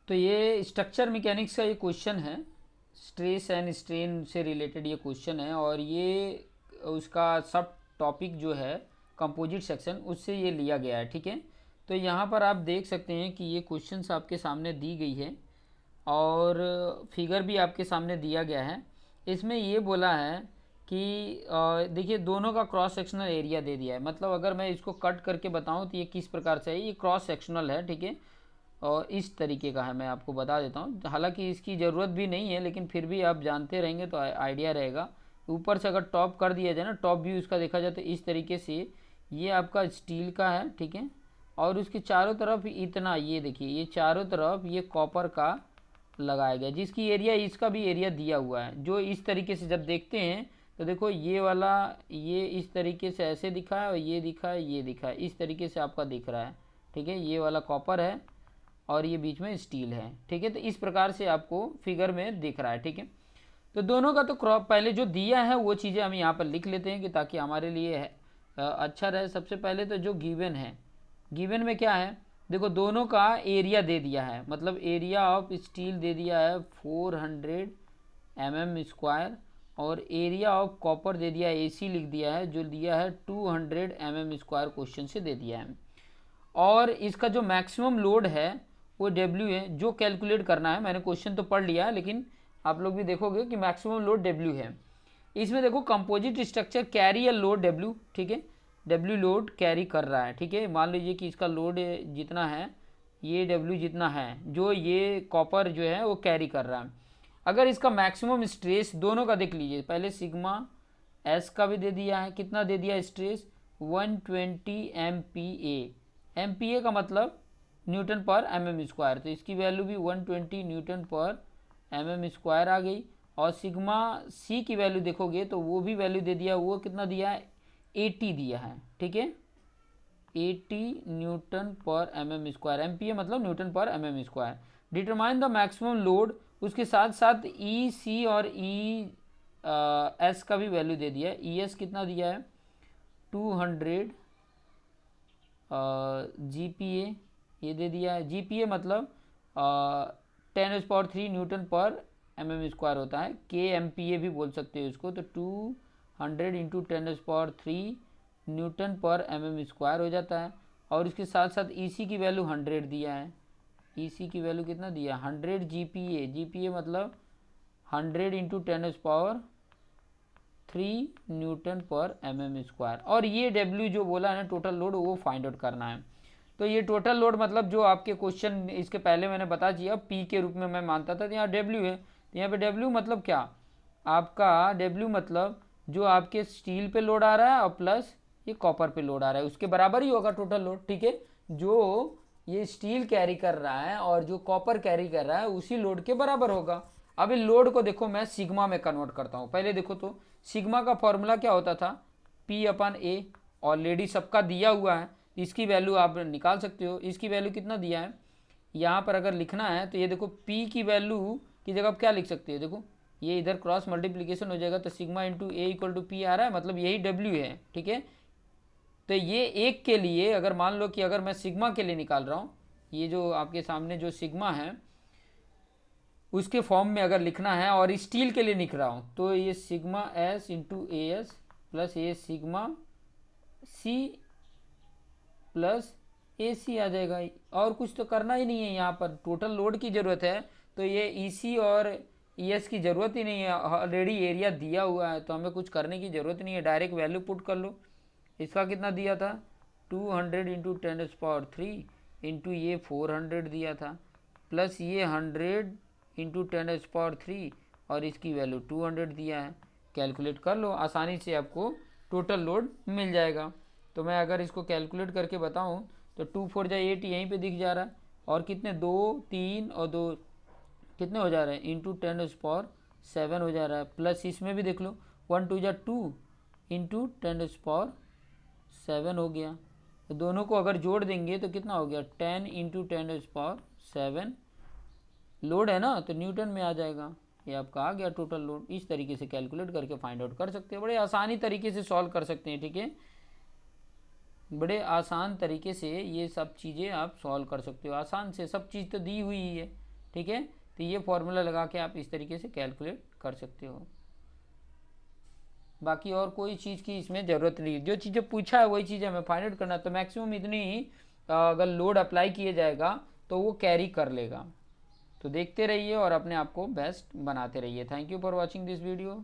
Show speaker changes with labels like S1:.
S1: तो ये structure mechanics का ये क्वेश्चन है, स्ट्रेस एंड स्ट्रेन से रिलेटेड ये क्वेश्चन है, और ये उसका सब टॉपिक जो है कंपोजिट सेक्शन उससे ये लिया गया है, ठीक है। तो यहाँ पर आप देख सकते हैं कि ये क्वेश्चंस आपके सामने दी गई है और फिगर भी आपके सामने दिया गया है। इसमें ये बोला है कि देखिए दोनों का क्रॉस सेक्शनल एरिया दे दिया है, मतलब अगर मैं इसको कट करके बताऊं तो ये किस प्रकार से है, ये क्रॉस सेक्शनल है, ठीक है। और इस तरीके का है, मैं आपको बता देता हूँ, हालांकि इसकी ज़रूरत भी नहीं है लेकिन फिर भी आप जानते रहेंगे तो आइडिया रहेगा। ऊपर से अगर टॉप कर दिया जाए ना, टॉप व्यू इसका देखा जाए तो इस तरीके से ये आपका स्टील का है, ठीक है। और उसके चारों तरफ इतना, ये देखिए ये चारों तरफ ये कॉपर का लगाया गया, जिसकी एरिया, इसका भी एरिया दिया हुआ है। जो इस तरीके से जब देखते हैं तो देखो ये वाला, ये इस तरीके से ऐसे दिखा है और ये दिखा है, ये दिखा है, इस तरीके से आपका दिख रहा है, ठीक है। ये वाला कॉपर है और ये बीच में स्टील है, ठीक है। तो इस प्रकार से आपको फिगर में दिख रहा है, ठीक है। तो दोनों का तो क्रॉप पहले जो दिया है वो चीज़ें हम यहाँ पर लिख लेते हैं कि ताकि हमारे लिए है अच्छा रहे। सबसे पहले तो जो गिवन है, गिवन में क्या है, देखो दोनों का एरिया दे दिया है, मतलब एरिया ऑफ स्टील दे दिया है 400 mm स्क्वायर, और एरिया ऑफ कॉपर दे दिया है, AC लिख दिया है, जो दिया है 200 mm स्क्वायर क्वेश्चन से दे दिया है। और इसका जो मैक्सिमम लोड है वो W है, जो कैलकुलेट करना है। मैंने क्वेश्चन तो पढ़ लिया है लेकिन आप लोग भी देखोगे कि मैक्सिमम लोड W है। इसमें देखो composite structure carry a load W, ठीक है, W लोड कैरी कर रहा है, ठीक है। मान लीजिए कि इसका लोड जितना है, ये W जितना है, जो ये कॉपर जो है वो कैरी कर रहा है। अगर इसका मैक्सिमम स्ट्रेस दोनों का देख लीजिए, पहले सिग्मा S का भी दे दिया है, कितना दे दिया स्ट्रेस, 120 MPa। MPa का मतलब न्यूटन पर mm स्क्वायर, तो इसकी वैल्यू भी 120 न्यूटन पर mm स्क्वायर आ गई। और सिग्मा C की वैल्यू देखोगे तो वो भी वैल्यू दे दिया, वो कितना दिया है, 80 दिया है, ठीक है, 80 न्यूटन पर mm स्क्वायर। MPa मतलब न्यूटन पर mm square. Determine the maximum load, उसके साथ साथ EC और ES का भी वैल्यू दे दिया है। ES कितना दिया है, 200 GPa, ये दे दिया है। GPa मतलब 10⁻³ न्यूटन पर mm स्क्वायर होता है, KMPa भी बोल सकते हो इसको। तो 200 इंटू 10⁻³ न्यूटन पर mm स्क्वायर हो जाता है। और इसके साथ साथ EC की वैल्यू 100 दिया है। EC की वैल्यू कितना दिया, 100 GPa। GPa मतलब 100 इंटू 10⁻³ न्यूटन पर mm स्क्वायर। और ये W जो बोला है ना टोटल लोड, वो फाइंड आउट करना है। तो ये टोटल लोड मतलब जो आपके क्वेश्चन इसके पहले मैंने बता दिया, P के रूप में मैं मानता था, तो यहाँ W है, तो यहाँ पे W मतलब क्या, आपका W मतलब जो आपके स्टील पे लोड आ रहा है और प्लस ये कॉपर पे लोड आ रहा है, उसके बराबर ही होगा टोटल लोड, ठीक है। जो ये स्टील कैरी कर रहा है और जो कॉपर कैरी कर रहा है उसी लोड के बराबर होगा। अब इन लोड को देखो मैं सिग्मा में कन्वर्ट करता हूँ। पहले देखो तो सिग्मा का फॉर्मूला क्या होता था, P/A, ऑलरेडी सबका दिया हुआ है, इसकी वैल्यू आप निकाल सकते हो। इसकी वैल्यू कितना दिया है, यहाँ पर अगर लिखना है तो ये देखो P की वैल्यू की जगह आप क्या लिख सकते हो, देखो ये इधर क्रॉस मल्टीप्लीकेशन हो जाएगा, तो sigma into A equal to P आ रहा है, मतलब यही W है, ठीक है। तो ये एक के लिए अगर मान लो कि अगर मैं सिग्मा के लिए निकाल रहा हूँ, ये जो आपके सामने जो सिग्मा है उसके फॉर्म में अगर लिखना है और स्टील के लिए लिख रहा हूँ, तो ये sigma S into AS plus ये सिग्मा C प्लस AC आ जाएगा। और कुछ तो करना ही नहीं है, यहाँ पर टोटल लोड की ज़रूरत है, तो ये EC और ES की ज़रूरत ही नहीं है, ऑलरेडी एरिया दिया हुआ है, तो हमें कुछ करने की ज़रूरत नहीं है, डायरेक्ट वैल्यू पुट कर लो। इसका कितना दिया था, 200 इंटू 10⁻³ इंटू ये 400 दिया था, प्लस ये 100 इंटू 10⁻³ और इसकी वैल्यू 200 दिया है। कैलकुलेट कर लो, आसानी से आपको टोटल लोड मिल जाएगा। तो मैं अगर इसको कैलकुलेट करके बताऊं तो 2 4 जा 8 यहीं पे दिख जा रहा है, और कितने 2 3 और 2 कितने हो जा रहे हैं, इंटू 10⁻7 हो जा रहा है, प्लस इसमें भी देख लो 1 2 जा 2 इंटू 10⁻7 हो गया। तो दोनों को अगर जोड़ देंगे तो कितना हो गया, 10 इंटू 10⁻7 लोड है ना, तो न्यूटन में आ जाएगा। ये आपका आ गया टोटल लोड। इस तरीके से कैलकुलेट करके फाइंड आउट कर सकते हैं, बड़े आसानी तरीके से सॉल्व कर सकते हैं, ठीक है। बड़े आसान तरीके से ये सब चीज़ें आप सॉल्व कर सकते हो, आसान से, सब चीज़ तो दी हुई है, ठीक है। तो ये फॉर्मूला लगा के आप इस तरीके से कैलकुलेट कर सकते हो। बाकी और कोई चीज़ की इसमें ज़रूरत नहीं, जो चीज़ें पूछा है वही चीज़ें हमें फाइंड आउट करना। तो मैक्सिमम इतनी ही अगर लोड अप्लाई किया जाएगा तो वो कैरी कर लेगा। तो देखते रहिए और अपने आप को बेस्ट बनाते रहिए। Thank you for watching this video.